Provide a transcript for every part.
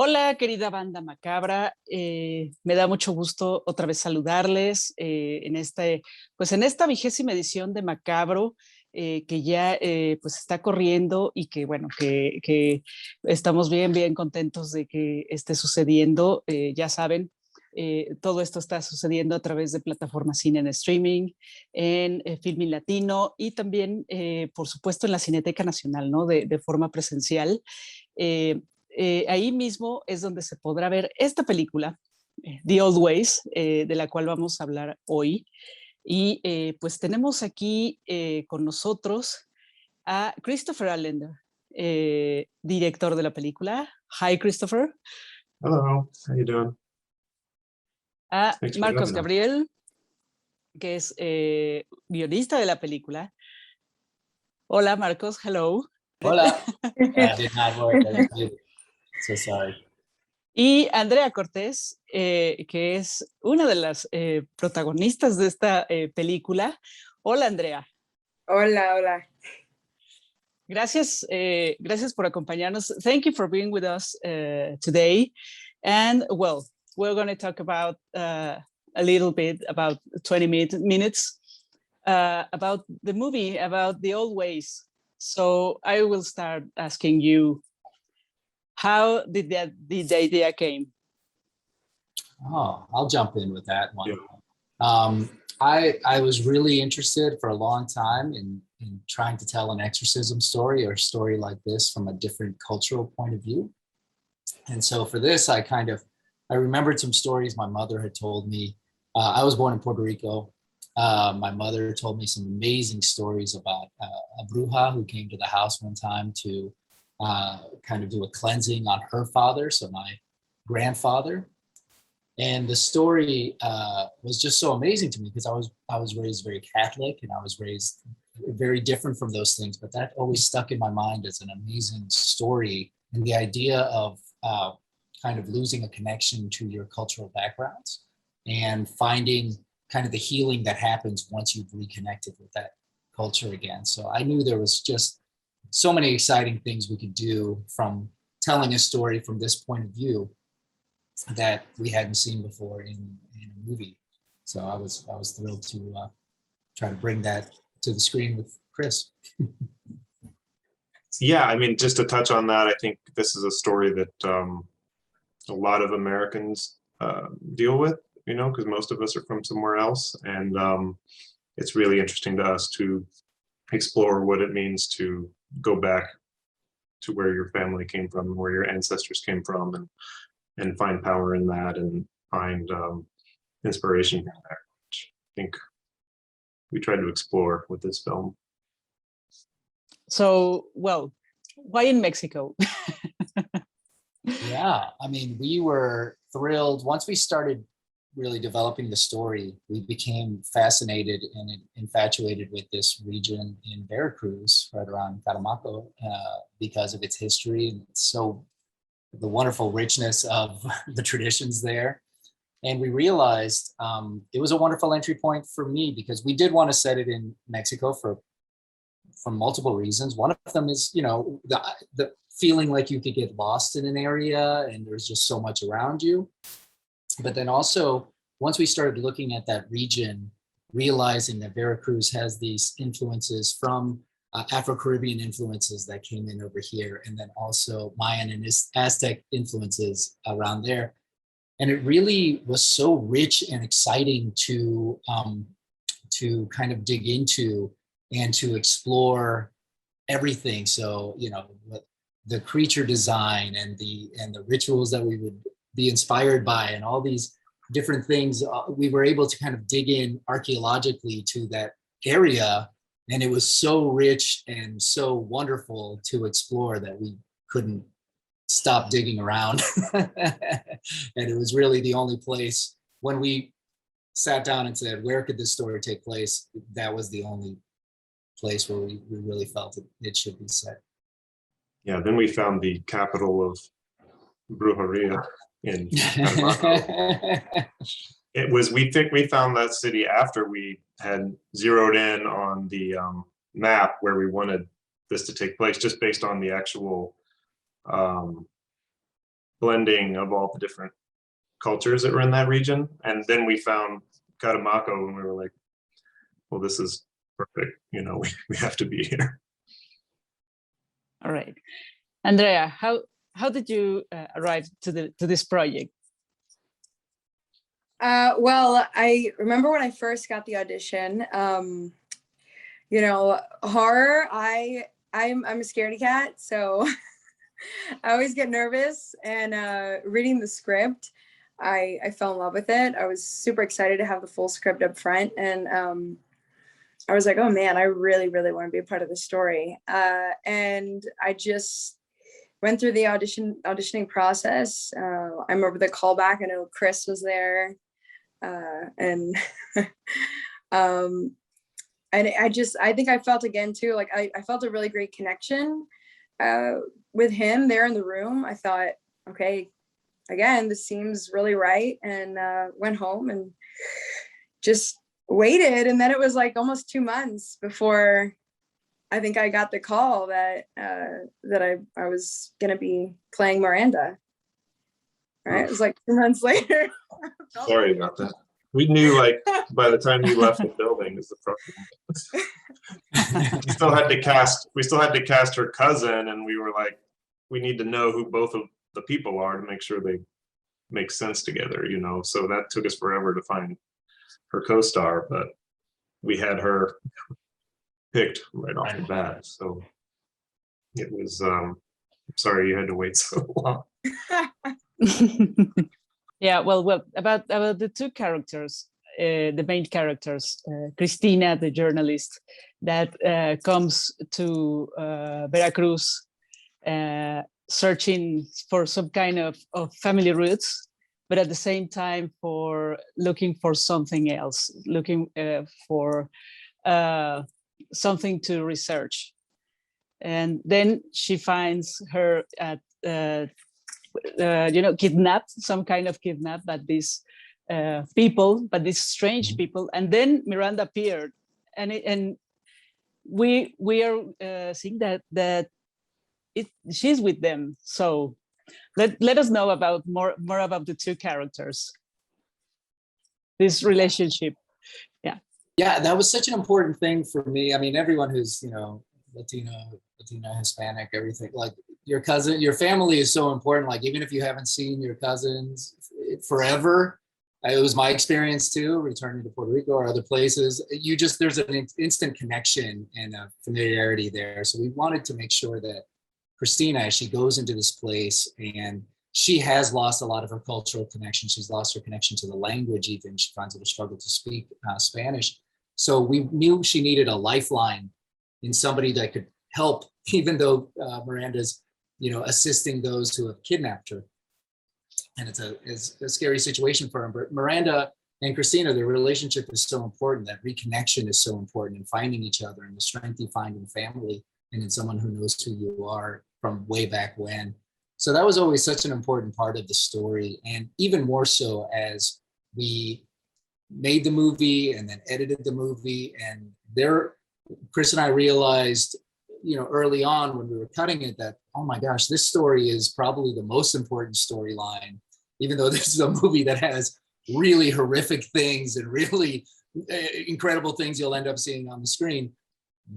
Hola, querida banda macabra. Me da mucho gusto otra vez saludarles en esta 20ª edición de Macabro, que ya pues está corriendo y que bueno, que estamos bien contentos de que esté sucediendo. Ya saben, todo esto está sucediendo a través de plataformas Cine en streaming, en Filmin Latino y también, por supuesto, en la Cineteca Nacional, ¿no? De forma presencial. Eh, Ahí mismo es donde se podrá ver esta película, The Old Ways, de la cual vamos a hablar hoy. Y pues tenemos aquí con nosotros a Christopher Allender, director de la película. Hi, Christopher. Hello, how you doing? A Thanks for Marcos having us. Gabriel, que es guionista de la película. Hola, Marcos, hello. Hola. Did not work. I just muted. So sorry. Y Andrea Cortés, que es una de las protagonistas de esta película. Hola, Andrea. Hola, hola. Gracias, gracias por acompañarnos. Thank you for being with us today. And well, we're going to talk about a little bit, about 20 minutes, about the movie, about the old ways. So I will start asking you, how did the idea came? Oh, I'll jump in with that one. Yeah. I was really interested for a long time in trying to tell an exorcism story or a story like this from a different cultural point of view. And so for this, I remembered some stories my mother had told me. I was born in Puerto Rico. My mother told me some amazing stories about a bruja who came to the house one time to kind of do a cleansing on her father, so my grandfather. And the story was just so amazing to me because I was raised very Catholic and I was raised very different from those things, but that always stuck in my mind as an amazing story. And the idea of kind of losing a connection to your cultural backgrounds and finding kind of the healing that happens once you've reconnected with that culture again. So I knew there was just so many exciting things we could do from telling a story from this point of view that we hadn't seen before in a movie. So I was thrilled to try to bring that to the screen with Chris. Yeah, I mean, just to touch on that, I think this is a story that a lot of Americans deal with, you know, because most of us are from somewhere else. And it's really interesting to us to explore what it means to go back to where your family came from, where your ancestors came from, and find power in that and find inspiration from there, which I think we tried to explore with this film. So, well, why in Mexico? Yeah, I mean, we were thrilled. Once we started really developing the story, we became fascinated and infatuated with this region in Veracruz, right around Catemaco, because of its history and the wonderful richness of the traditions there. And we realized it was a wonderful entry point for me because we did want to set it in Mexico for multiple reasons. One of them is, you know, the feeling like you could get lost in an area and there's just so much around you. But then also, once we started looking at that region, realizing that Veracruz has these influences from Afro-Caribbean influences that came in over here, and then also Mayan and Aztec influences around there. And it really was so rich and exciting to kind of dig into and to explore everything. So, you know, the creature design and the rituals that we would be inspired by and all these different things, we were able to kind of dig in archaeologically to that area. And it was so rich and so wonderful to explore that we couldn't stop digging around. And it was really the only place, when we sat down and said, where could this story take place? That was the only place where we really felt it should be set. Yeah, then we found the capital of Brujeria in we found that city after we had zeroed in on the map where we wanted this to take place, just based on the actual blending of all the different cultures that were in that region. And then we found Catemaco and we were like, well, this is perfect. You know, we have to be here. All right. Andrea, how did you arrive to this project? Well, I remember when I first got the audition, you know, horror, I'm a scaredy cat, so I always get nervous, and reading the script, I fell in love with it. I was super excited to have the full script up front, and I was like, oh man, I really, really want to be a part of the story. And I just went through the auditioning process. I remember the callback. I know Chris was there. And I think I felt again too, like I felt a really great connection with him there in the room. I thought, okay, again, this seems really right, and went home and just waited. And then it was like almost 2 months before I think I got the call that I was gonna be playing Miranda. Right, it was like 2 months later. Sorry about that. We knew like by the time you left the building is the problem. We still had to cast her cousin, and we were like, we need to know who both of the people are to make sure they make sense together, you know. So that took us forever to find her co-star, but we had her picked right off the bat. So it was sorry you had to wait so long. Yeah, well, about the two characters, the main characters, Cristina, the journalist, that comes to Veracruz searching for some kind of family roots, but at the same time for looking for something else, looking for something to research. And then she finds her at kidnapped, some kind of kidnapped by these people, but these strange people. And then Miranda appeared, and we are seeing that she's with them. So let us know about more about the two characters, this relationship. Yeah, that was such an important thing for me. I mean, everyone who's, you know, Latina, Hispanic, everything, like your cousin, your family is so important. Like, even if you haven't seen your cousins forever, it was my experience too, returning to Puerto Rico or other places. There's an instant connection and a familiarity there. So we wanted to make sure that Cristina, as she goes into this place, and she has lost a lot of her cultural connection. She's lost her connection to the language, even. She finds it a struggle to speak Spanish. So we knew she needed a lifeline in somebody that could help, even though Miranda's, you know, assisting those who have kidnapped her. And it's a scary situation for her. But Miranda and Cristina, their relationship is so important. That reconnection is so important, in finding each other, and the strength you find in family and in someone who knows who you are from way back when. So that was always such an important part of the story. And even more so as we made the movie and then edited the movie. And Chris and I realized, you know, early on when we were cutting it, that, oh my gosh, this story is probably the most important storyline, even though this is a movie that has really horrific things and really incredible things you'll end up seeing on the screen.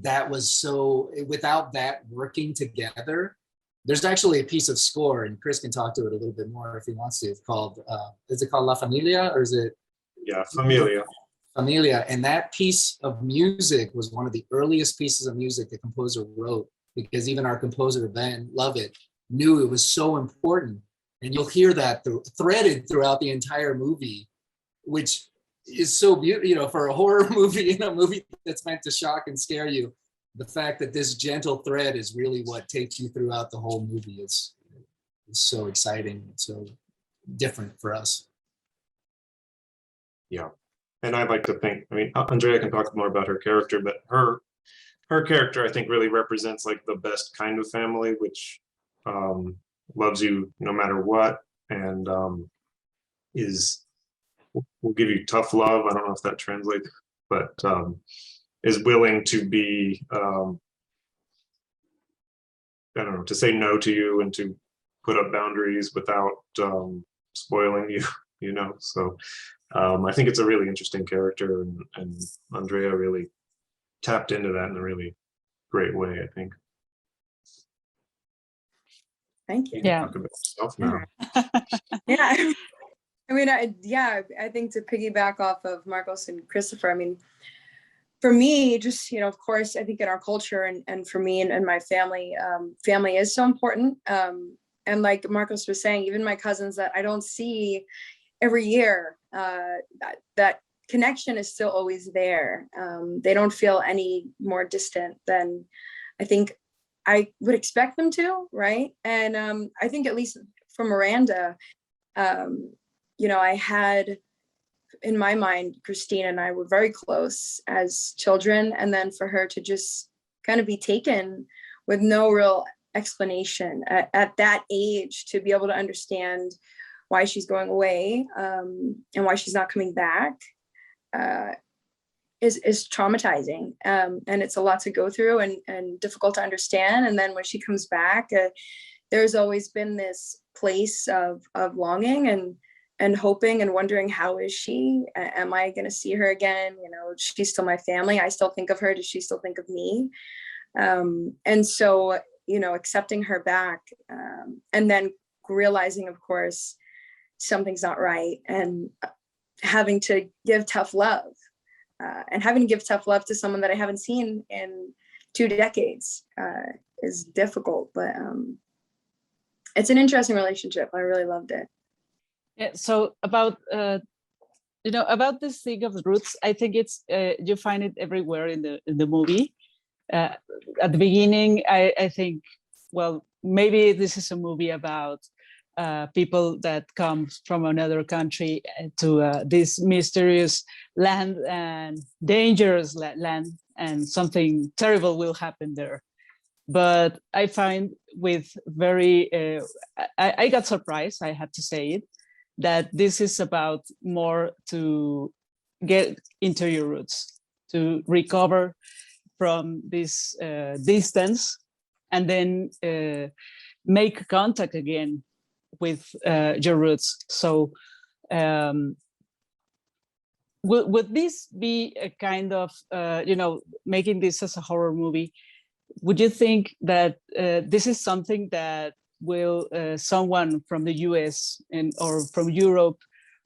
That was so, without that working together, there's actually a piece of score, and Chris can talk to it a little bit more if he wants to. It's called, is it called La Familia, or is it? Yeah, Familia. Familia. And that piece of music was one of the earliest pieces of music the composer wrote, because even our composer, Ben Lovett, knew it was so important. And you'll hear that threaded throughout the entire movie, which is so beautiful, you know, for a horror movie, in a movie that's meant to shock and scare you. The fact that this gentle thread is really what takes you throughout the whole movie is so exciting, so different for us. Yeah. And I'd like to think, I mean, Andrea can talk more about her character, but her character, I think, really represents like the best kind of family, which loves you no matter what, and will give you tough love. I don't know if that translates, but is willing to be, I don't know, to say no to you and to put up boundaries without spoiling you, you know. So I think it's a really interesting character, and Andrea really tapped into that in a really great way, I think. Thank you. You can talk about yourself now. Yeah. I mean, I think to piggyback off of Marcos and Christopher, I mean, for me, just, you know, of course, I think in our culture and for me and my family, family is so important. And like Marcos was saying, even my cousins that I don't see every year, that connection is still always there. They don't feel any more distant than I think I would expect them to, right? And I think at least for Miranda, you know, I had in my mind, Christine and I were very close as children. And then for her to just kind of be taken with no real explanation at that age, to be able to understand why she's going away and why she's not coming back is traumatizing. And it's a lot to go through and difficult to understand. And then when she comes back, there's always been this place of longing and hoping and wondering, how is she? Am I going to see her again? You know, she's still my family. I still think of her. Does she still think of me? And so, you know, accepting her back and then realizing, of course, something's not right, and having to give tough love and having to give tough love to someone that I haven't seen in 2 decades is difficult, but it's an interesting relationship. I really loved it. Yeah, so about you know, about this thing of roots, I think it's you find it everywhere in the movie. At the beginning, I think, well, maybe this is a movie about people that come from another country to this mysterious land and dangerous land, and something terrible will happen there. But I find with very, I got surprised, I have to say it, that this is about more to get into your roots, to recover from this distance, and then make contact again with your roots. So would this be a kind of, you know, making this as a horror movie, would you think that this is something that will someone from the US or from Europe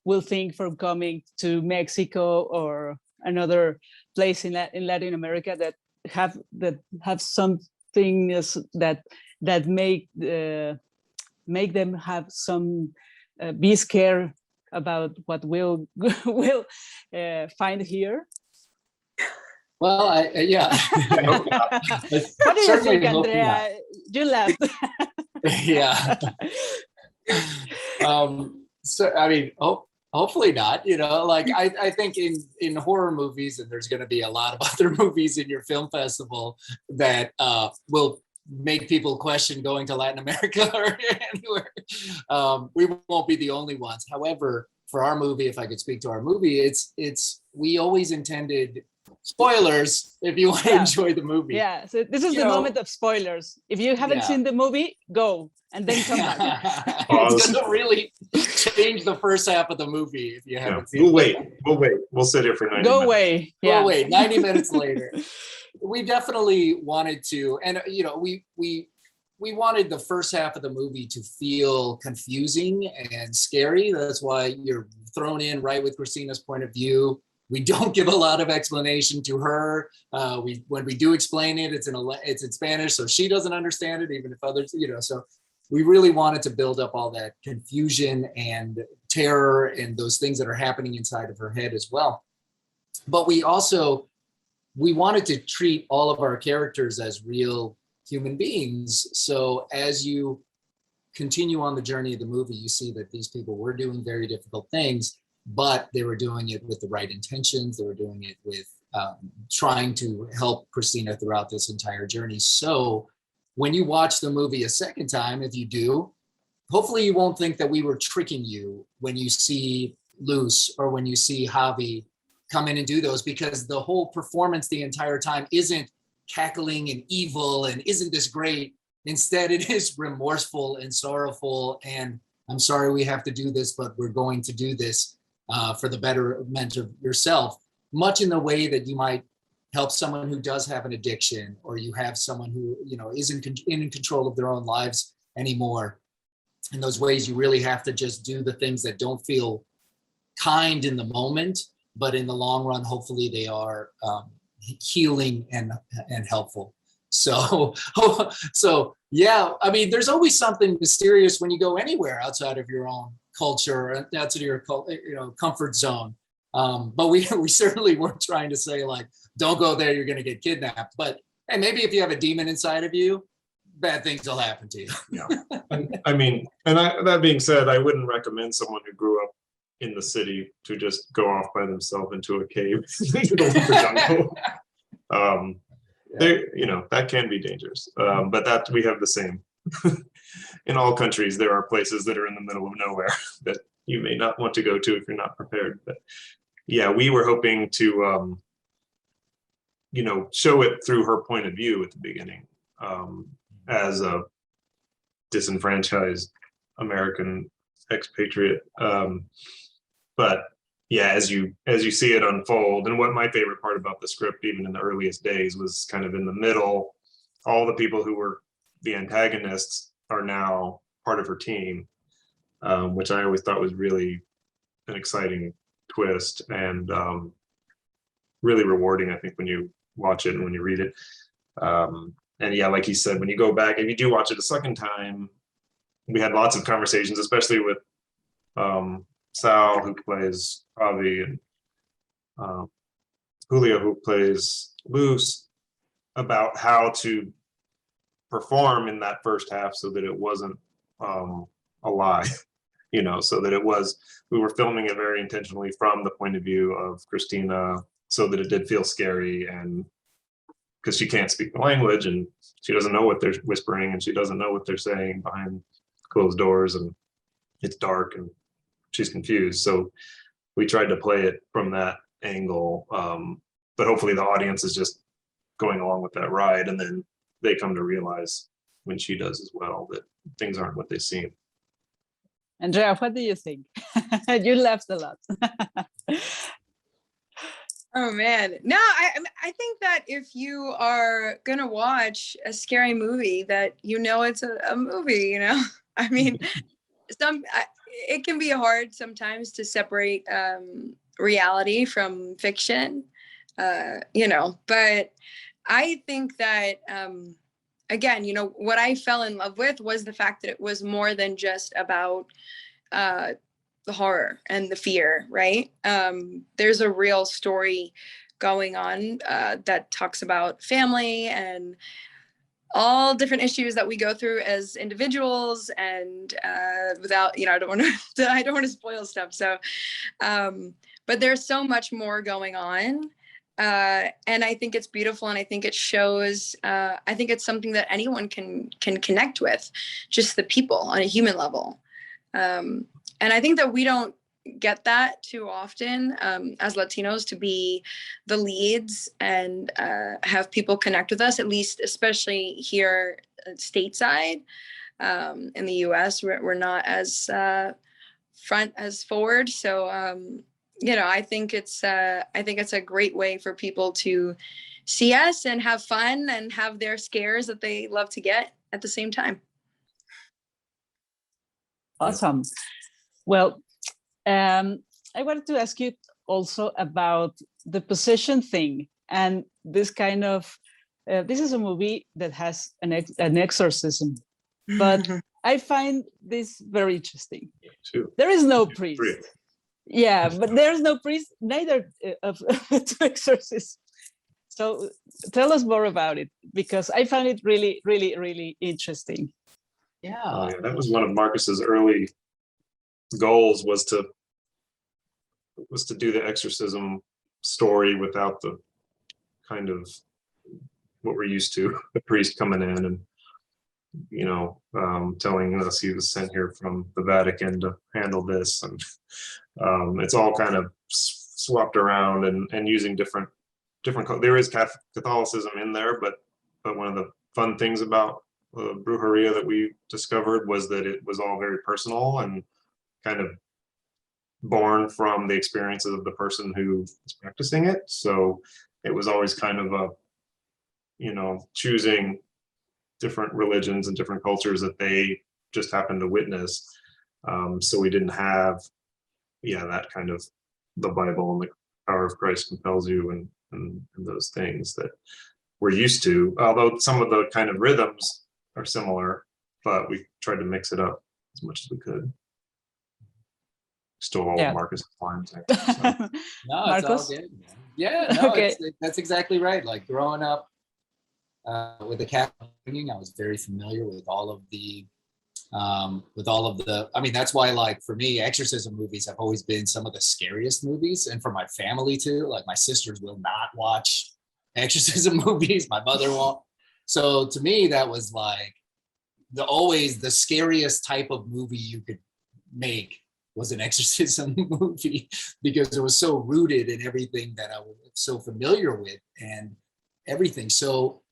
will think from coming to Mexico or another place in Latin America that have something that make them have some be scared about what we'll find here? Well, yeah. What do you think, Andrea? You laughed. Yeah. So I mean, hopefully not. You know, like I think in horror movies, and there's going to be a lot of other movies in your film festival that will make people question going to Latin America or anywhere. We won't be the only ones. However, for our movie, if I could speak to our movie, it's we always intended. Spoilers if you want to enjoy the movie. Yeah, so this is the moment of spoilers. If you haven't seen the movie, go and then come back. It's going to really change the first half of the movie if you haven't seen it. We'll wait. We'll sit here for 90 minutes. Go away. Yeah. We'll wait 90 minutes later. We definitely wanted to, and you know, we wanted the first half of the movie to feel confusing and scary. That's why you're thrown in right with Christina's point of view. We don't give a lot of explanation to her. When we do explain it, it's in Spanish, so she doesn't understand it, even if others, you know. So we really wanted to build up all that confusion and terror and those things that are happening inside of her head as well. But we wanted to treat all of our characters as real human beings. So as you continue on the journey of the movie, you see that these people were doing very difficult things, but they were doing it with the right intentions. They were doing it with trying to help Christina throughout this entire journey. So when you watch the movie a second time, if you do, hopefully you won't think that we were tricking you when you see Luz or when you see Javi come in and do those, because the whole performance the entire time isn't cackling and evil and isn't this great. Instead, it is remorseful and sorrowful, and I'm sorry we have to do this, but we're going to do this for the betterment of yourself, much in the way that you might help someone who does have an addiction, or you have someone who, you know, isn't in control of their own lives anymore. In those ways, you really have to just do the things that don't feel kind in the moment, but in the long run, hopefully they are healing and helpful. So yeah, I mean, there's always something mysterious when you go anywhere outside of your own culture, outside of your comfort zone. But we certainly weren't trying to say like, don't go there, you're going to get kidnapped. But hey, maybe if you have a demon inside of you, bad things will happen to you. Yeah. That being said, I wouldn't recommend someone who grew up in the city to just go off by themselves into a cave, into the jungle. That can be dangerous. But that we have the same. In all countries, there are places that are in the middle of nowhere that you may not want to go to if you're not prepared. But yeah, we were hoping to, show it through her point of view at the beginning, as a disenfranchised American expatriate. But yeah, as you see it unfold, and what my favorite part about the script, even in the earliest days, was kind of in the middle, all the people who were the antagonists are now part of her team, which I always thought was really an exciting twist, and really rewarding, I think, when you watch it and when you read it. And yeah, like he said, when you go back, if you do watch it a second time, we had lots of conversations, especially with Sal, who plays Avi, and Julio, who plays Luz, about how to perform in that first half so that it wasn't a lie, so that we were filming it very intentionally from the point of view of Christina, so that it did feel scary, and because she can't speak the language and she doesn't know what they're whispering and she doesn't know what they're saying behind closed doors, and it's dark and she's confused. So we tried to play it from that angle, but hopefully the audience is just going along with that ride, and then they come to realize, when she does as well, that things aren't what they seem. Andrea, what do you think? You laughed a lot. Oh man, no, I think that if you are gonna watch a scary movie, that it's a movie. I mean, it can be hard sometimes to separate reality from fiction, but I think that again, what I fell in love with was the fact that it was more than just about the horror and the fear, right? There's a real story going on that talks about family and all different issues that we go through as individuals, and without, I don't want to spoil stuff. So, but there's so much more going on. And I think it's beautiful, and I think it shows, I think it's something that anyone can connect with, just the people on a human level. And I think that we don't get that too often as Latinos, to be the leads and have people connect with us, at least, especially here stateside. In the US, we're not as front as forward. So, I think it's a great way for people to see us and have fun and have their scares that they love to get at the same time. Awesome. Well, I wanted to ask you also about the possession thing, and this kind of, this is a movie that has an exorcism, but I find this very interesting. There is no priest. Yeah, but there's no priest, neither of two exorcists. So tell us more about it, because I found it really, really, really interesting. Yeah. That was one of Marcus's early goals, was to do the exorcism story without the kind of what we're used to, the priest coming in and telling us he was sent here from the Vatican to handle this, and it's all kind of swapped around and using different. There is Catholicism in there, but one of the fun things about brujeria that we discovered was that it was all very personal and kind of born from the experiences of the person who is practicing it. So it was always kind of a, you know, choosing different religions and different cultures that they just happened to witness. So we didn't have, that kind of the Bible and the power of Christ compels you and those things that we're used to. Although some of the kind of rhythms are similar, but we tried to mix it up as much as we could. Stole all of Marcus' lines. So. No, it's Marcus? all good. Yeah, no, Okay. that's exactly right. Like growing up with the Catholic upbringing, I was very familiar with all of the. I mean, that's why, like, for me, exorcism movies have always been some of the scariest movies, and for my family too. Like, my sisters will not watch exorcism movies. My mother won't. So to me, that was like always the scariest type of movie you could make was an exorcism movie, because it was so rooted in everything that I was so familiar with and everything. So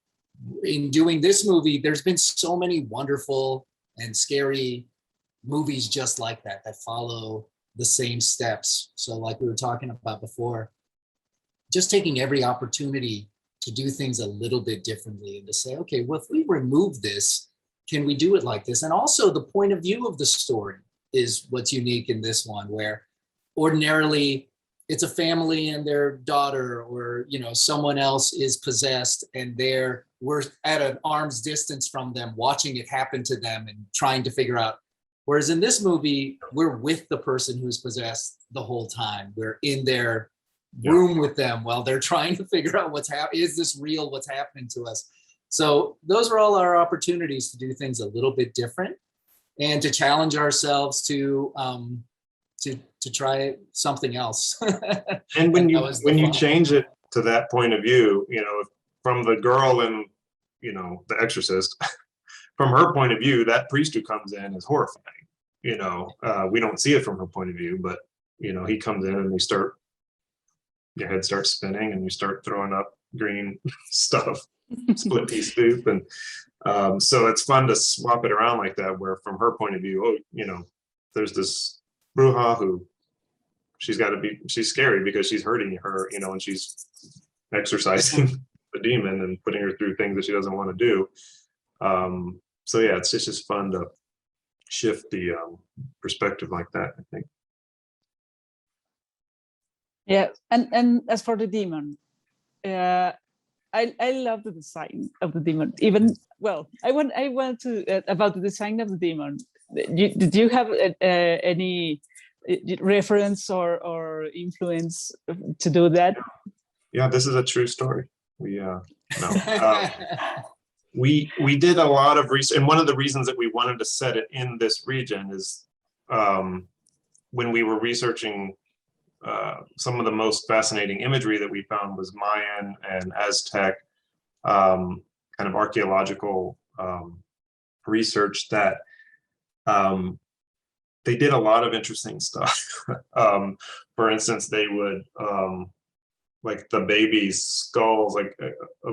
in doing this movie, there's been so many wonderful and scary movies just like that follow the same steps. So like we were talking about before, just taking every opportunity to do things a little bit differently and to say, okay, well, if we remove this, can we do it like this? And also the point of view of the story is what's unique in this one, where ordinarily it's a family and their daughter or, you know, someone else is possessed and we're at an arm's distance from them, watching it happen to them and trying to figure out. Whereas in this movie, we're with the person who's possessed the whole time. We're in their room with them while they're trying to figure out what's happening. Is this real? What's happening to us? So those are all our opportunities to do things a little bit different and to challenge ourselves to try something else. And when you change it to that point of view, you know, from the girl in, you know, The Exorcist, from her point of view, that priest who comes in is horrifying. You know, we don't see it from her point of view, but, you know, he comes in and your head starts spinning and you start throwing up green stuff, split pea soup. And so it's fun to swap it around like that, where from her point of view, oh, you know, there's this bruja who she's scary because she's hurting her, you know, and she's exorcising the demon and putting her through things that she doesn't want to do. So yeah, it's just fun to shift the perspective like that, I think. Yeah, and as for the demon, I love the design of the demon. Even I want to about the design of the demon. Did you have any reference or influence to do that? Yeah, this is a true story. We did a lot of research, and one of the reasons that we wanted to set it in this region is when we were researching. Some of the most fascinating imagery that we found was Mayan and Aztec kind of archaeological research that they did a lot of interesting stuff. For instance, they would like the baby's skulls, like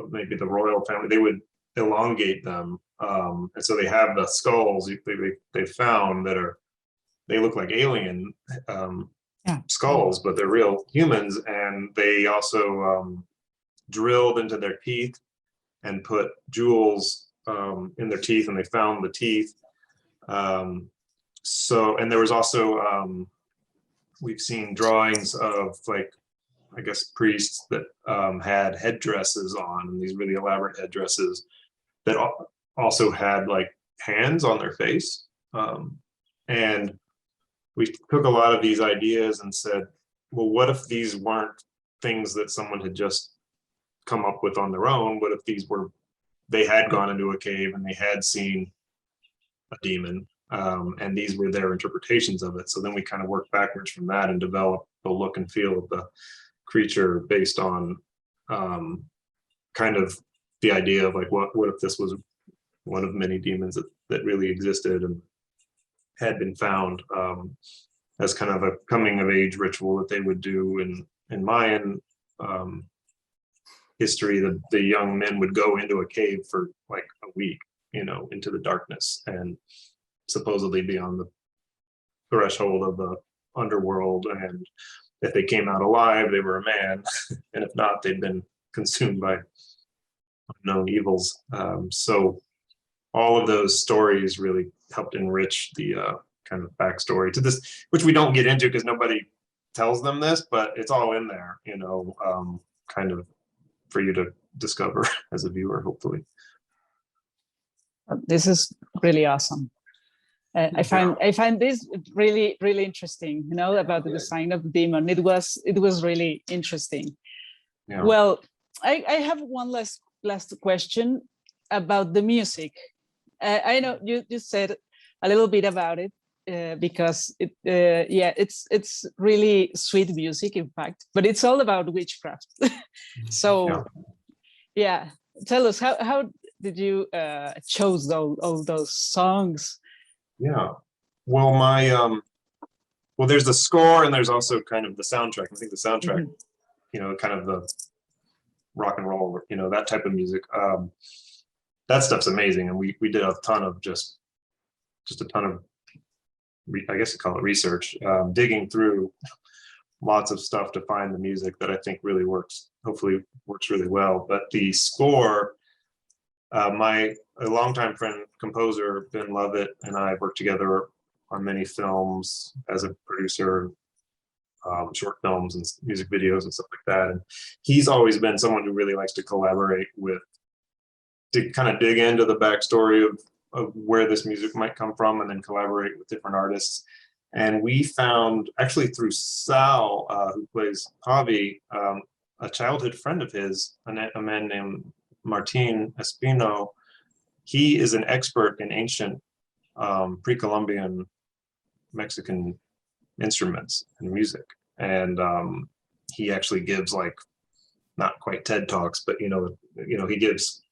maybe the royal family, they would elongate them, and so they have the skulls they found they look like alien skulls, but they're real humans. And they also drilled into their teeth and put jewels in their teeth, and they found the teeth. So, and there was also we've seen drawings of, like, I guess, priests that had headdresses on, and these really elaborate headdresses that also had like hands on their face. And we took a lot of these ideas and said, well, what if these weren't things that someone had just come up with on their own? What if they had gone into a cave and they had seen a demon, and these were their interpretations of it? So then we kind of worked backwards from that and developed the look and feel of the creature based on kind of the idea of like, what if this was one of many demons that really existed and had been found, as kind of a coming of age ritual that they would do in Mayan history. The young men would go into a cave for like a week, you know, into the darkness and supposedly be on the threshold of the underworld. And if they came out alive, they were a man. And if not, they'd been consumed by unknown evils. So all of those stories really helped enrich the kind of backstory to this, which we don't get into because nobody tells them this, but it's all in there, you know, kind of for you to discover as a viewer, hopefully. This is really awesome. I find this really, really interesting, you know, about the design of the demon. It was really interesting. Yeah. Well, I have one last question about the music. I know you said a little bit about it because it's really sweet music, in fact, but it's all about witchcraft. So yeah, tell us how did you chose all those songs? Yeah. Well, well, there's the score and there's also kind of the soundtrack. I think the soundtrack, you know, kind of the rock and roll, you know, that type of music. That stuff's amazing. And we did a ton of just a ton of, I guess you call it research, digging through lots of stuff to find the music that I think really works, hopefully works really well. But the score, a longtime friend, composer, Ben Lovett, and I worked together on many films as a producer, short films and music videos and stuff like that. And he's always been someone who really likes to collaborate with, to kind of dig into the backstory of where this music might come from and then collaborate with different artists. And we found, actually through Sal, who plays Javi, a childhood friend of his, a man named Martin Espino. He is an expert in ancient pre-Columbian Mexican instruments and music. And he actually gives, like, not quite TED Talks, but, you know, he gives